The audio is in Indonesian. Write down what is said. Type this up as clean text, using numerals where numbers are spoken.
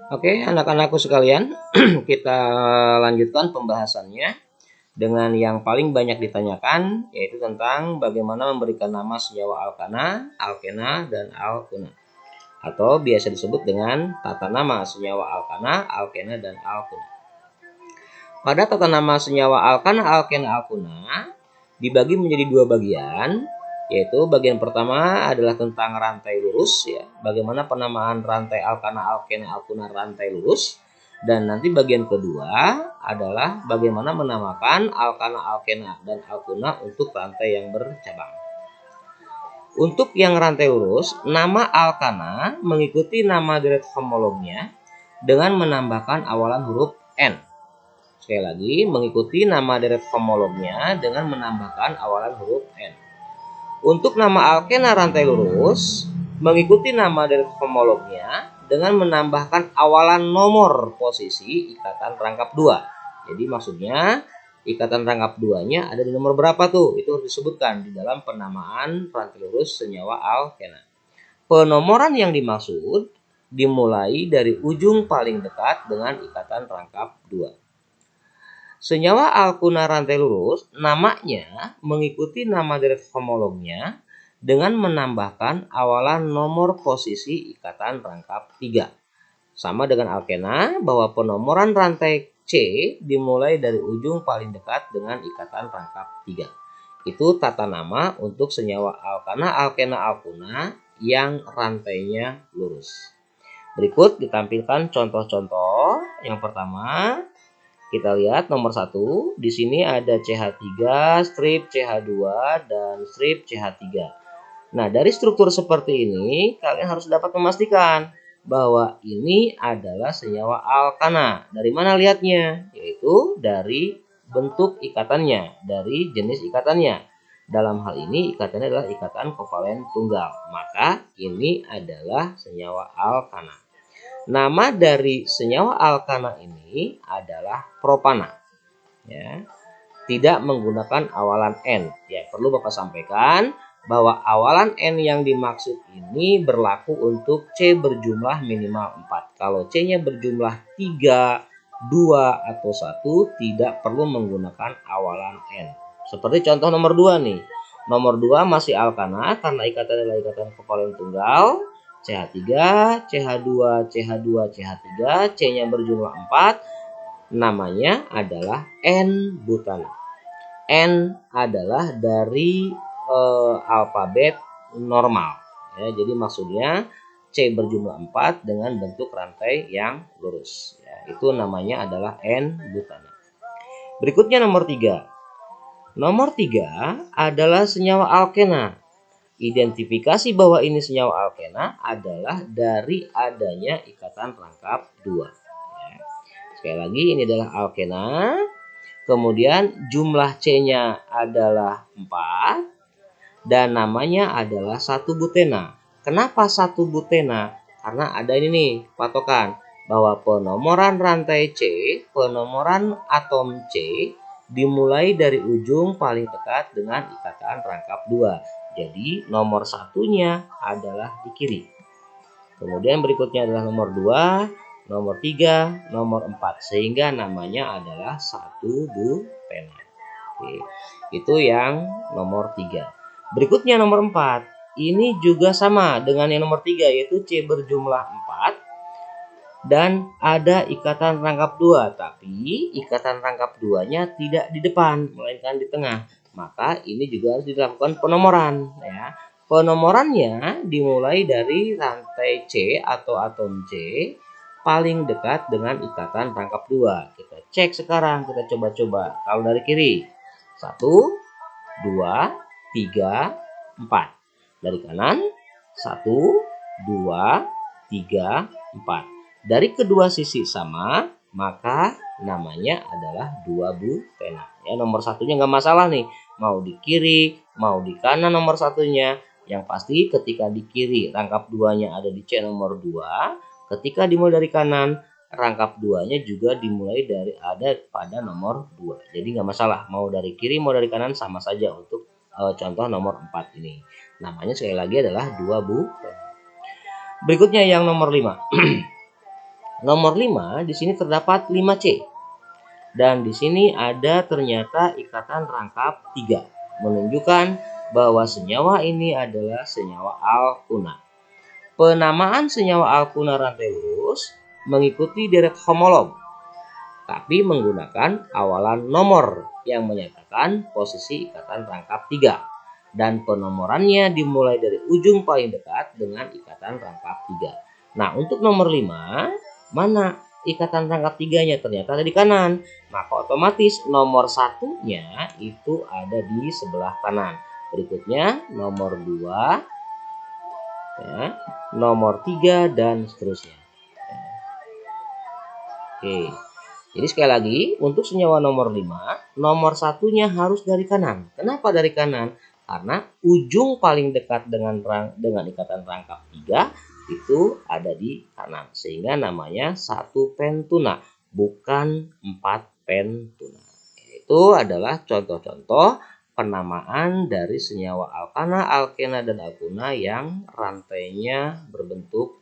Oke, anak-anakku sekalian, kita lanjutkan pembahasannya dengan yang paling banyak ditanyakan, yaitu tentang bagaimana memberikan nama senyawa alkana, alkena, dan alkuna, atau biasa disebut dengan tata nama senyawa alkana, alkena, dan alkuna. Pada tata nama senyawa alkana, alkena, alkuna dibagi menjadi dua bagian, yaitu bagian pertama adalah tentang rantai lurus, ya, bagaimana penamaan rantai alkana, alkena, alkuna rantai lurus, dan nanti bagian kedua adalah bagaimana menamakan alkana, alkena, dan alkuna untuk rantai yang bercabang. Untuk yang rantai lurus, nama alkana mengikuti nama deret homolognya dengan menambahkan awalan huruf N. Sekali lagi, mengikuti nama deret homolognya dengan menambahkan awalan huruf N. Untuk nama alkena rantai lurus, mengikuti nama deret homolognya dengan menambahkan awalan nomor posisi ikatan rangkap 2. Jadi maksudnya ikatan rangkap 2-nya ada di nomor berapa tuh? Itu harus disebutkan di dalam penamaan rantai lurus senyawa alkena. Penomoran yang dimaksud dimulai dari ujung paling dekat dengan ikatan rangkap 2. Senyawa alkuna rantai lurus namanya mengikuti nama deret homolognya dengan menambahkan awalan nomor posisi ikatan rangkap 3. Sama dengan alkena bahwa penomoran rantai C dimulai dari ujung paling dekat dengan ikatan rangkap 3. Itu tata nama untuk senyawa alkana, alkena, alkuna yang rantainya lurus. Berikut ditampilkan contoh-contoh. Yang pertama, kita lihat nomor 1. Di sini ada CH3, strip CH2, dan strip CH3. Nah, dari struktur seperti ini, kalian harus dapat memastikan bahwa ini adalah senyawa alkana. Dari mana lihatnya? Yaitu dari bentuk ikatannya, dari jenis ikatannya. Dalam hal ini, ikatannya adalah ikatan kovalen tunggal. Maka, ini adalah senyawa alkana. Nama dari senyawa alkana ini adalah propana. Ya, tidak menggunakan awalan N. Ya, perlu Bapak sampaikan bahwa awalan N yang dimaksud ini berlaku untuk C berjumlah minimal 4. Kalau C-nya berjumlah 3, 2, atau 1, tidak perlu menggunakan awalan N. Seperti contoh nomor 2 nih. Nomor 2 masih alkana karena ikatannya adalah ikatan kovalen tunggal. CH3, CH2, CH2, CH3, C-nya berjumlah 4. Namanya adalah N-butana. N adalah dari alfabet normal, ya, jadi maksudnya C berjumlah 4 dengan bentuk rantai yang lurus, ya, itu namanya adalah N-butana. Berikutnya nomor 3. Nomor 3 adalah senyawa alkena. Identifikasi bahwa ini senyawa alkena adalah dari adanya ikatan rangkap 2. Ya. Sekali lagi, ini adalah alkena. Kemudian jumlah C-nya adalah 4 dan namanya adalah 1 butena. Kenapa 1 butena? Karena ada ini nih patokan bahwa penomoran rantai C, penomoran atom C dimulai dari ujung paling dekat dengan ikatan rangkap 2. Jadi nomor 1-nya adalah di kiri. Kemudian berikutnya adalah nomor 2, nomor 3, nomor 4. Sehingga namanya adalah 1 butena. Oke, itu yang nomor 3. Berikutnya nomor 4. Ini juga sama dengan yang nomor 3, yaitu C berjumlah 4. Dan ada ikatan rangkap 2. Tapi ikatan rangkap 2-nya tidak di depan, melainkan di tengah. Maka ini juga harus dilakukan penomoran. Ya. Penomorannya dimulai dari rantai C atau atom C paling dekat dengan ikatan rangkap 2. Kita cek sekarang, kita coba-coba. Kalau dari kiri, 1, 2, 3, 4. Dari kanan, 1, 2, 3, 4. Dari kedua sisi sama, maka namanya adalah 2 butena. Ya, nomor 1-nya nggak masalah nih. Mau di kiri, mau di kanan nomor 1-nya. Yang pasti ketika di kiri rangkap 2-nya ada di C nomor 2. Ketika dimulai dari kanan, rangkap 2-nya juga dimulai dari ada pada nomor 2. Jadi nggak masalah. Mau dari kiri, mau dari kanan sama saja untuk contoh nomor 4 ini. Namanya sekali lagi adalah 2 butena. Berikutnya yang nomor 5. Nomor 5 di sini terdapat 5C. Dan di sini ada ternyata ikatan rangkap 3, menunjukkan bahwa senyawa ini adalah senyawa alkuna. Penamaan senyawa alkuna rantai lurus mengikuti derek homolog, tapi menggunakan awalan nomor yang menyatakan posisi ikatan rangkap 3. Dan penomorannya dimulai dari ujung paling dekat dengan ikatan rangkap 3. Nah, untuk nomor 5, mana ikatan rangkap 3-nya? Ternyata ada di kanan. Maka otomatis nomor 1-nya itu ada di sebelah kanan. Berikutnya nomor 2, ya, nomor 3, dan seterusnya. Oke. Jadi sekali lagi, untuk senyawa nomor 5, nomor 1-nya harus dari kanan. Kenapa dari kanan? Karena ujung paling dekat dengan ikatan rangkap 3 itu ada di kanan. Sehingga namanya 1 pentuna, bukan 4 pentuna. Itu adalah contoh-contoh penamaan dari senyawa alkana, alkena, dan alkuna yang rantainya berbentuk